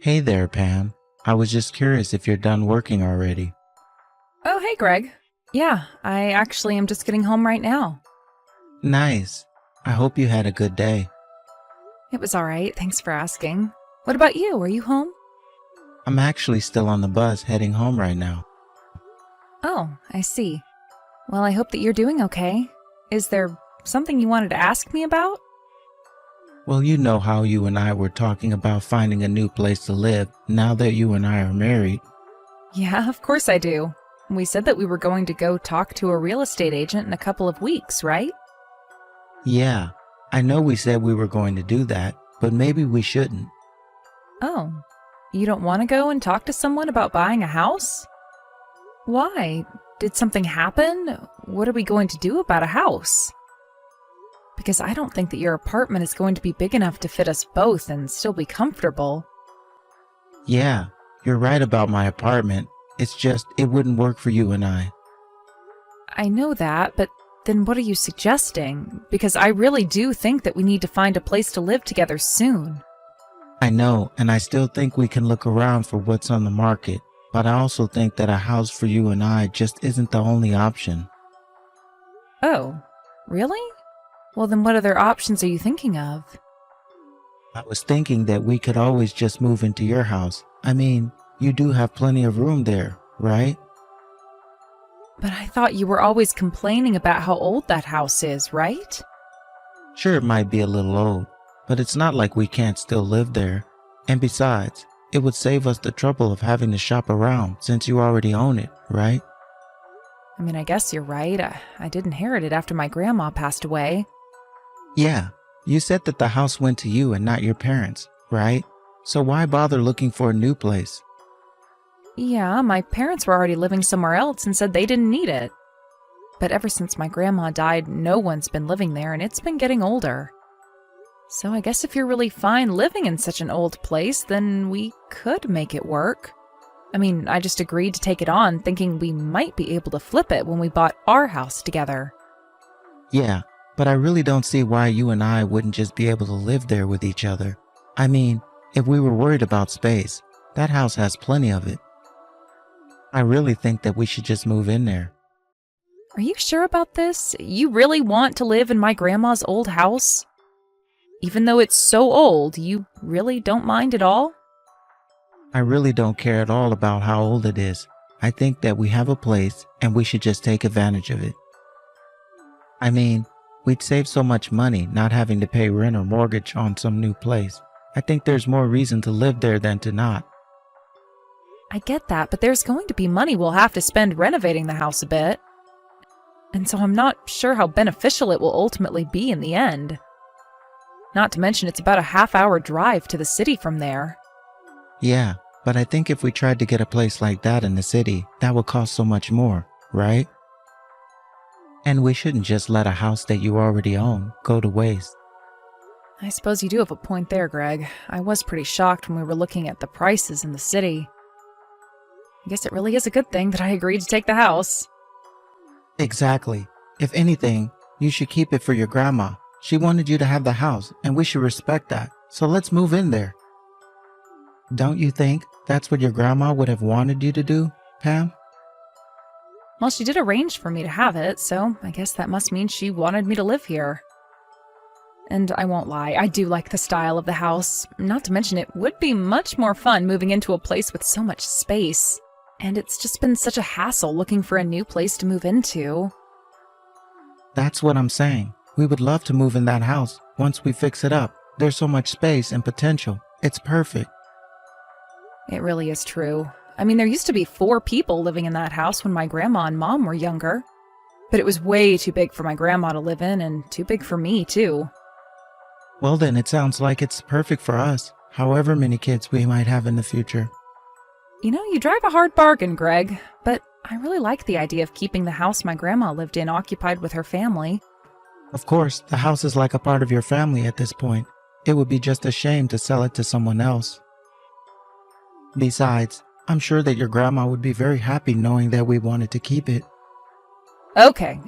Hey there, Pam. I was just curious if you're done working already. Oh, hey, Greg. Yeah, I actually am just getting home right now. Nice. I hope you had a good day. It was all right, thanks for asking. What about you? Are you home? I'm actually still on the bus heading home right now. Oh, I see. Well, I hope that you're doing okay. Is there something you wanted to ask me about? Well, you know how you and I were talking about finding a new place to live now that you and I are married. Yeah, of course I do. We said that we were going to go talk to a real estate agent in a couple of weeks, right? Yeah, I know we said we were going to do that, but maybe we shouldn't. Oh, you don't want to go and talk to someone about buying a house? Why? Did something happen? What are we going to do about a house? Because I don't think that your apartment is going to be big enough to fit us both and still be comfortable. Yeah, you're right about my apartment. It's just, it wouldn't work for you and I. I know that, but then what are you suggesting? Because I really do think that we need to find a place to live together soon. I know, and I still think we can look around for what's on the market, but I also think that a house for you and I just isn't the only option. Oh, really? Well, then what other options are you thinking of? I was thinking that we could always just move into your house. I mean, you do have plenty of room there, right? But I thought you were always complaining about how old that house is, right? Sure, it might be a little old, but it's not like we can't still live there. And besides, it would save us the trouble of having to shop around since you already own it, right? I mean, I guess you're right. I did inherit it after my grandma passed away. Yeah, you said that the house went to you and not your parents, right? So why bother looking for a new place? Yeah, my parents were already living somewhere else and said they didn't need it. But ever since my grandma died, no one's been living there and it's been getting older. So I guess if you're really fine living in such an old place, then we could make it work. I mean, I just agreed to take it on, thinking we might be able to flip it when we bought our house together. Yeah, but I really don't see why you and I wouldn't just be able to live there with each other. I mean, if we were worried about space, that house has plenty of it. I really think that we should just move in there. Are you sure about this? You really want to live in my grandma's old house? Even though it's so old, you really don't mind at all? I really don't care at all about how old it is. I think that we have a place and we should just take advantage of it. I mean, we'd save so much money not having to pay rent or mortgage on some new place. I think there's more reason to live there than to not. I get that, but there's going to be money we'll have to spend renovating the house a bit. And so I'm not sure how beneficial it will ultimately be in the end. Not to mention it's about a half-hour drive to the city from there. Yeah, but I think if we tried to get a place like that in the city, that would cost so much more, right? And we shouldn't just let a house that you already own go to waste. I suppose you do have a point there, Greg. I was pretty shocked when we were looking at the prices in the city. I guess it really is a good thing that I agreed to take the house. Exactly. If anything, you should keep it for your grandma. She wanted you to have the house, and we should respect that. So let's move in there. Don't you think that's what your grandma would have wanted you to do, Pam? Well, she did arrange for me to have it, so I guess that must mean she wanted me to live here. And I won't lie, I do like the style of the house. Not to mention it would be much more fun moving into a place with so much space. And it's just been such a hassle looking for a new place to move into. That's what I'm saying. We would love to move in that house once we fix it up. There's so much space and potential. It's perfect. It really is true. I mean, there used to be 4 people living in that house when my grandma and mom were younger. But it was way too big for my grandma to live in and too big for me, too. Well then, it sounds like it's perfect for us, however many kids we might have in the future. You know, you drive a hard bargain, Greg, but I really like the idea of keeping the house my grandma lived in occupied with her family. Of course, the house is like a part of your family at this point. It would be just a shame to sell it to someone else. Besides, I'm sure that your grandma would be very happy knowing that we wanted to keep it. Okay,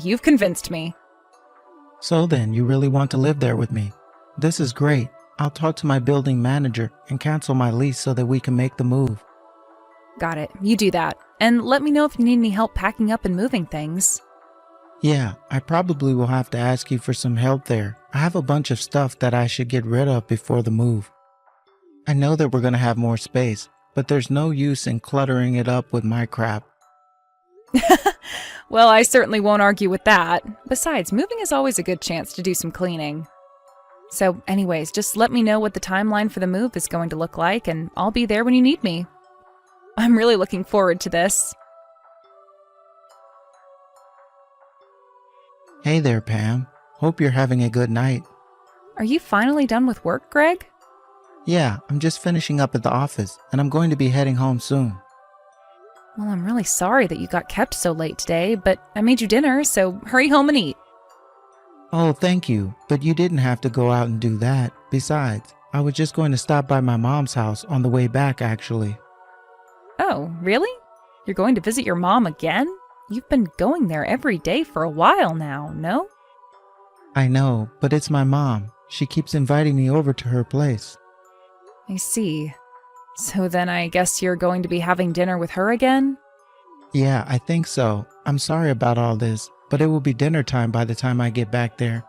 you've convinced me. So then, you really want to live there with me? This is great. I'll talk to my building manager and cancel my lease so that we can make the move. Got it. You do that. And let me know if you need any help packing up and moving things. Yeah, I probably will have to ask you for some help there. I have a bunch of stuff that I should get rid of before the move. I know that we're going to have more space, but there's no use in cluttering it up with my crap. Well, I certainly won't argue with that. Besides, moving is always a good chance to do some cleaning. So anyways, just let me know what the timeline for the move is going to look like, and I'll be there when you need me. I'm really looking forward to this. Hey there, Pam. Hope you're having a good night. Are you finally done with work, Greg? Yeah, I'm just finishing up at the office, and I'm going to be heading home soon. Well, I'm really sorry that you got kept so late today, but I made you dinner, so hurry home and eat. Oh, thank you, but you didn't have to go out and do that. Besides, I was just going to stop by my mom's house on the way back, actually. Oh, really? You're going to visit your mom again? You've been going there every day for a while now, no? I know, but it's my mom. She keeps inviting me over to her place. I see. So then I guess you're going to be having dinner with her again? Yeah, I think so. I'm sorry about all this, but it will be dinner time by the time I get back there.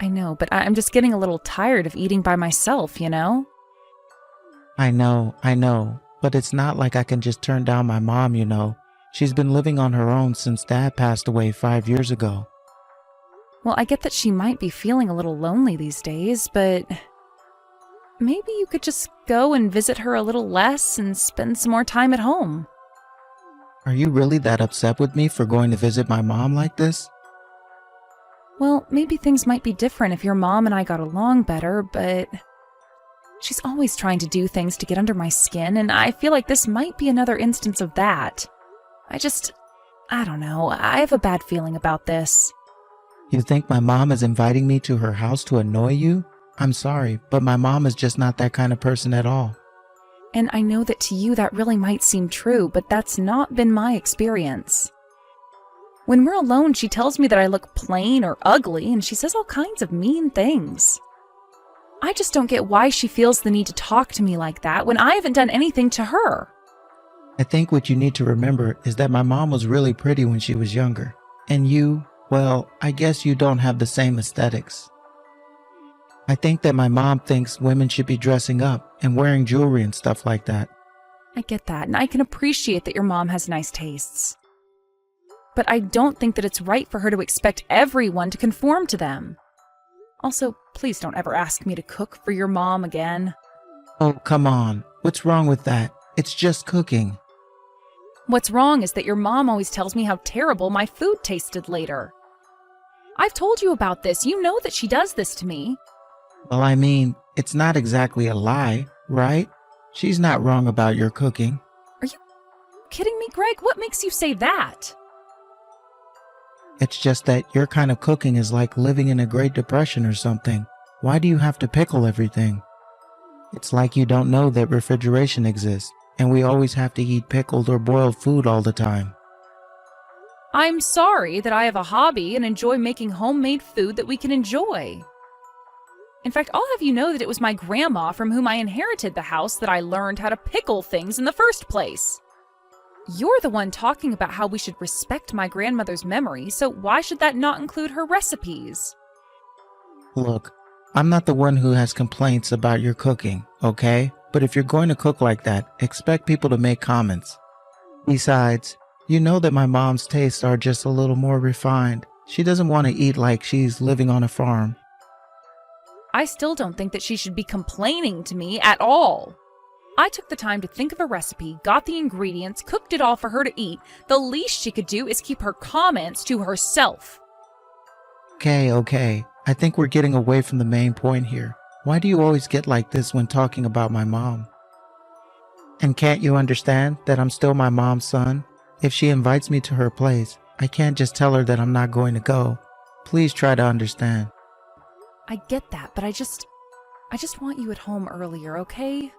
I know, but I'm just getting a little tired of eating by myself, you know? I know, but it's not like I can just turn down my mom, you know. She's been living on her own since Dad passed away 5 years ago. Well, I get that she might be feeling a little lonely these days, but maybe you could just go and visit her a little less and spend some more time at home. Are you really that upset with me for going to visit my mom like this? Well, maybe things might be different if your mom and I got along better, but she's always trying to do things to get under my skin, and I feel like this might be another instance of that. I don't know, I have a bad feeling about this. You think my mom is inviting me to her house to annoy you? I'm sorry, but my mom is just not that kind of person at all. And I know that to you that really might seem true, but that's not been my experience. When we're alone, she tells me that I look plain or ugly, and she says all kinds of mean things. I just don't get why she feels the need to talk to me like that when I haven't done anything to her. I think what you need to remember is that my mom was really pretty when she was younger. And you, well, I guess you don't have the same aesthetics. I think that my mom thinks women should be dressing up and wearing jewelry and stuff like that. I get that, and I can appreciate that your mom has nice tastes. But I don't think that it's right for her to expect everyone to conform to them. Also, please don't ever ask me to cook for your mom again. Oh, come on. What's wrong with that? It's just cooking. What's wrong is that your mom always tells me how terrible my food tasted later. I've told you about this. You know that she does this to me. Well, I mean, it's not exactly a lie, right? She's not wrong about your cooking. Are you kidding me, Greg? What makes you say that? It's just that your kind of cooking is like living in a Great Depression or something. Why do you have to pickle everything? It's like you don't know that refrigeration exists, and we always have to eat pickled or boiled food all the time. I'm sorry that I have a hobby and enjoy making homemade food that we can enjoy. In fact, I'll have you know that it was my grandma from whom I inherited the house that I learned how to pickle things in the first place. You're the one talking about how we should respect my grandmother's memory, so why should that not include her recipes? Look, I'm not the one who has complaints about your cooking, okay? But if you're going to cook like that, expect people to make comments. Besides, you know that my mom's tastes are just a little more refined. She doesn't want to eat like she's living on a farm. I still don't think that she should be complaining to me at all. I took the time to think of a recipe, got the ingredients, cooked it all for her to eat. The least she could do is keep her comments to herself. Okay. I think we're getting away from the main point here. Why do you always get like this when talking about my mom? And can't you understand that I'm still my mom's son? If she invites me to her place, I can't just tell her that I'm not going to go. Please try to understand. I get that, but I just want you at home earlier, okay?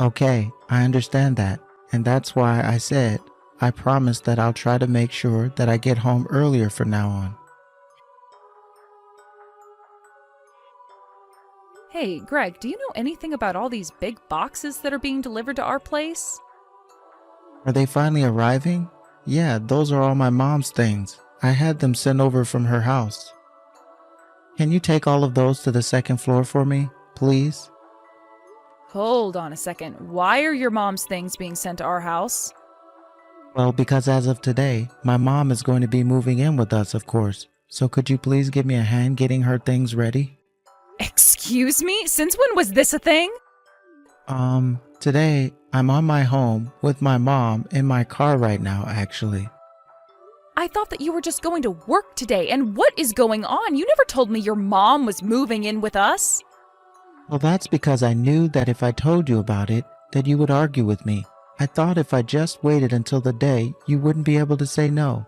Okay, I understand that. And that's why I said, I promise that I'll try to make sure that I get home earlier from now on. Hey, Greg, do you know anything about all these big boxes that are being delivered to our place? Are they finally arriving? Yeah, those are all my mom's things. I had them sent over from her house. Can you take all of those to the second floor for me, please? Hold on a second. Why are your mom's things being sent to our house? Well, because as of today, my mom is going to be moving in with us, of course. So could you please give me a hand getting her things ready? Excuse me? Since when was this a thing? Today, I'm on my home with my mom in my car right now, actually. I thought that you were just going to work today, and what is going on? You never told me your mom was moving in with us. Well, that's because I knew that if I told you about it, that you would argue with me. I thought if I just waited until the day, you wouldn't be able to say no.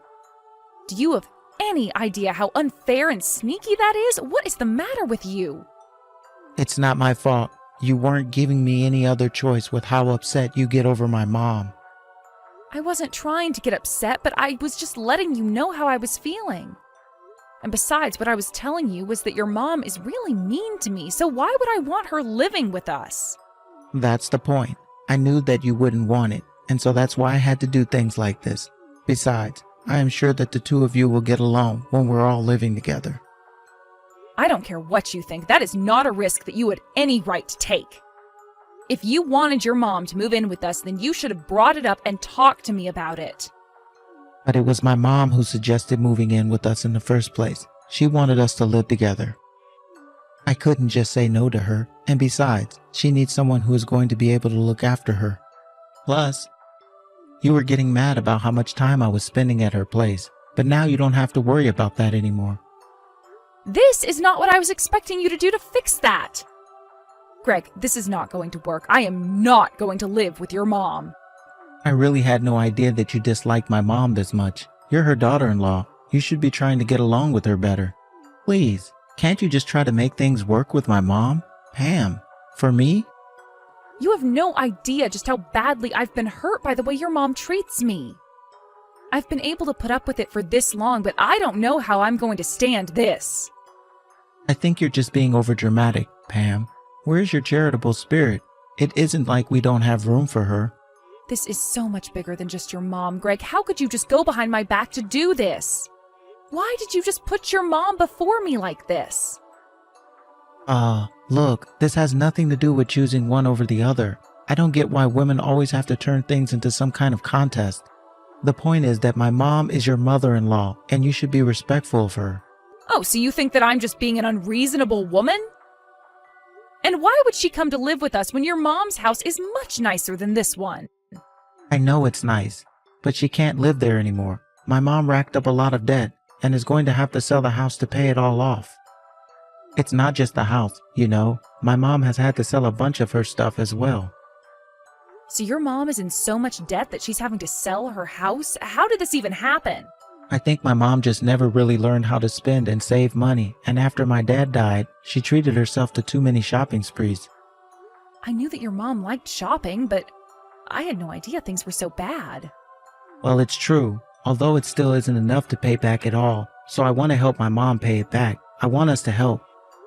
Do you have any idea how unfair and sneaky that is? What is the matter with you? It's not my fault. You weren't giving me any other choice with how upset you get over my mom. I wasn't trying to get upset, but I was just letting you know how I was feeling. And besides, what I was telling you was that your mom is really mean to me, so why would I want her living with us? That's the point. I knew that you wouldn't want it, and so that's why I had to do things like this. Besides, I am sure that the two of you will get along when we're all living together. I don't care what you think. That is not a risk that you had any right to take. If you wanted your mom to move in with us, then you should have brought it up and talked to me about it. But it was my mom who suggested moving in with us in the first place. She wanted us to live together. I couldn't just say no to her, and besides, she needs someone who is going to be able to look after her. Plus, you were getting mad about how much time I was spending at her place, but now you don't have to worry about that anymore. This is not what I was expecting you to do to fix that. Greg, this is not going to work. I am not going to live with your mom. I really had no idea that you disliked my mom this much. You're her daughter-in-law. You should be trying to get along with her better. Please, can't you just try to make things work with my mom? Pam, for me? You have no idea just how badly I've been hurt by the way your mom treats me. I've been able to put up with it for this long, but I don't know how I'm going to stand this. I think you're just being overdramatic, Pam. Where's your charitable spirit? It isn't like we don't have room for her. This is so much bigger than just your mom, Greg. How could you just go behind my back to do this? Why did you just put your mom before me like this? Look, this has nothing to do with choosing one over the other. I don't get why women always have to turn things into some kind of contest. The point is that my mom is your mother-in-law, and you should be respectful of her. Oh, so you think that I'm just being an unreasonable woman? And why would she come to live with us when your mom's house is much nicer than this one? I know it's nice, but she can't live there anymore. My mom racked up a lot of debt and is going to have to sell the house to pay it all off. It's not just the house, you know. My mom has had to sell a bunch of her stuff as well. So your mom is in so much debt that she's having to sell her house? How did this even happen? I think my mom just never really learned how to spend and save money, and after my dad died, she treated herself to too many shopping sprees. I knew that your mom liked shopping, but I had no idea things were so bad. Well, it's true, although it still isn't enough to pay back it all, so I want to help my mom pay it back. I want us to help.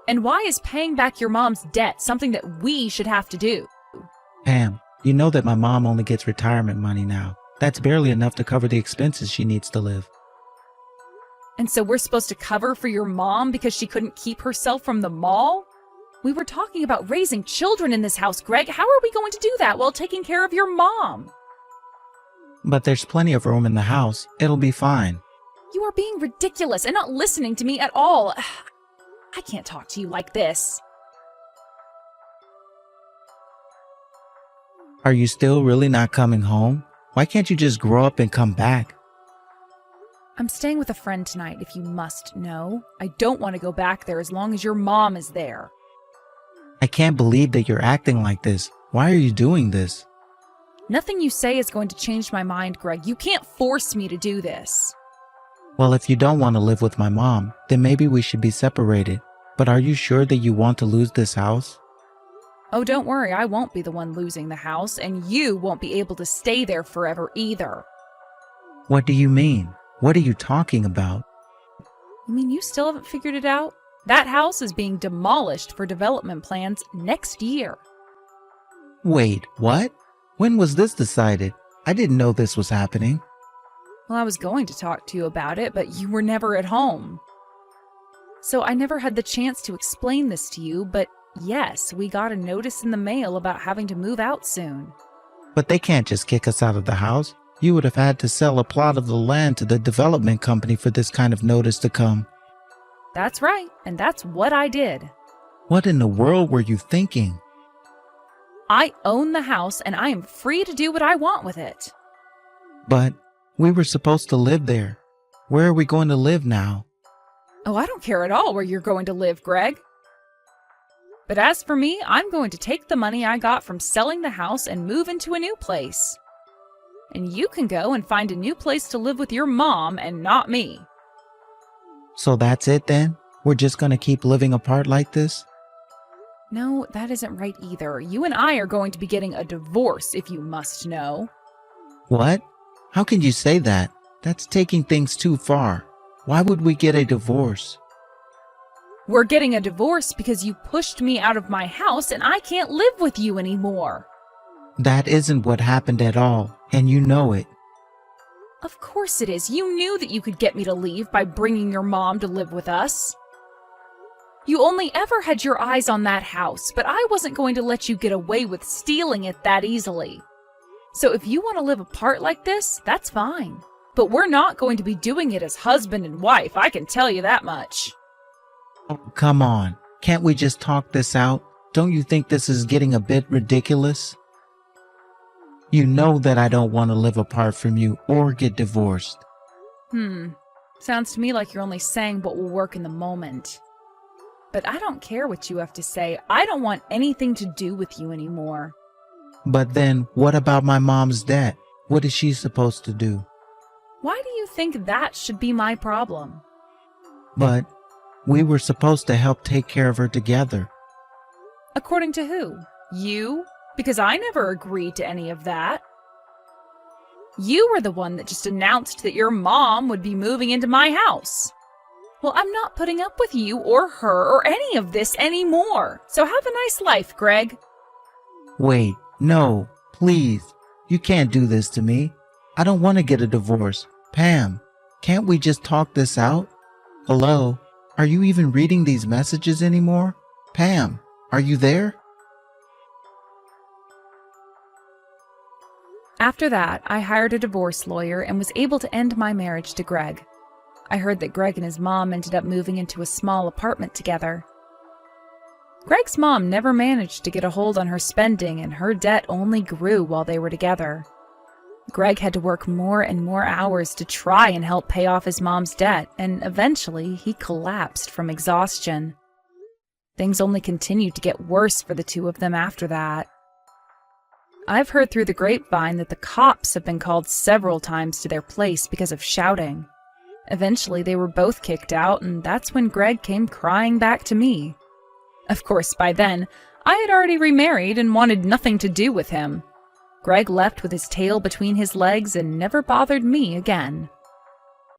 And why is paying back your mom's debt something that we should have to do? Pam, you know that my mom only gets retirement money now. That's barely enough to cover the expenses she needs to live. And so we're supposed to cover for your mom because she couldn't keep herself from the mall? We were talking about raising children in this house, Greg. How are we going to do that while taking care of your mom? But there's plenty of room in the house. It'll be fine. You are being ridiculous and not listening to me at all. I can't talk to you like this. Are you still really not coming home? Why can't you just grow up and come back? I'm staying with a friend tonight, if you must know. I don't want to go back there as long as your mom is there. I can't believe that you're acting like this. Why are you doing this? Nothing you say is going to change my mind, Greg. You can't force me to do this. Well, if you don't want to live with my mom, then maybe we should be separated. But are you sure that you want to lose this house? Oh, don't worry, I won't be the one losing the house, and you won't be able to stay there forever either. What do you mean? What are you talking about? You mean you still haven't figured it out? That house is being demolished for development plans next year. Wait, what? When was this decided? I didn't know this was happening. Well, I was going to talk to you about it, but you were never at home. So I never had the chance to explain this to you, but yes, we got a notice in the mail about having to move out soon. But they can't just kick us out of the house. You would have had to sell a plot of the land to the development company for this kind of notice to come. That's right, and that's what I did. What in the world were you thinking? I own the house, and I am free to do what I want with it. But we were supposed to live there. Where are we going to live now? Oh, I don't care at all where you're going to live, Greg. But as for me, I'm going to take the money I got from selling the house and move into a new place. And you can go and find a new place to live with your mom and not me. So that's it then? We're just going to keep living apart like this? No, that isn't right either. You and I are going to be getting a divorce, if you must know. What? How can you say that? That's taking things too far. Why would we get a divorce? We're getting a divorce because you pushed me out of my house and I can't live with you anymore. That isn't what happened at all, and you know it. Of course it is. You knew that you could get me to leave by bringing your mom to live with us. You only ever had your eyes on that house, but I wasn't going to let you get away with stealing it that easily. So if you want to live apart like this, that's fine. But we're not going to be doing it as husband and wife, I can tell you that much. Oh, come on. Can't we just talk this out? Don't you think this is getting a bit ridiculous? You know that I don't want to live apart from you or get divorced. Sounds to me like you're only saying what will work in the moment. But I don't care what you have to say. I don't want anything to do with you anymore. But then, what about my mom's debt? What is she supposed to do? Why do you think that should be my problem? But we were supposed to help take care of her together. According to who? You? Because I never agreed to any of that. You were the one that just announced that your mom would be moving into my house. Well, I'm not putting up with you or her or any of this anymore. So have a nice life, Greg. Wait, no, please. You can't do this to me. I don't want to get a divorce. Pam, can't we just talk this out? Hello? Are you even reading these messages anymore? Pam, are you there? After that, I hired a divorce lawyer and was able to end my marriage to Greg. I heard that Greg and his mom ended up moving into a small apartment together. Greg's mom never managed to get a hold on her spending, and her debt only grew while they were together. Greg had to work more and more hours to try and help pay off his mom's debt, and eventually he collapsed from exhaustion. Things only continued to get worse for the two of them after that. I've heard through the grapevine that the cops have been called several times to their place because of shouting. Eventually, they were both kicked out, and that's when Greg came crying back to me. Of course, by then, I had already remarried and wanted nothing to do with him. Greg left with his tail between his legs and never bothered me again.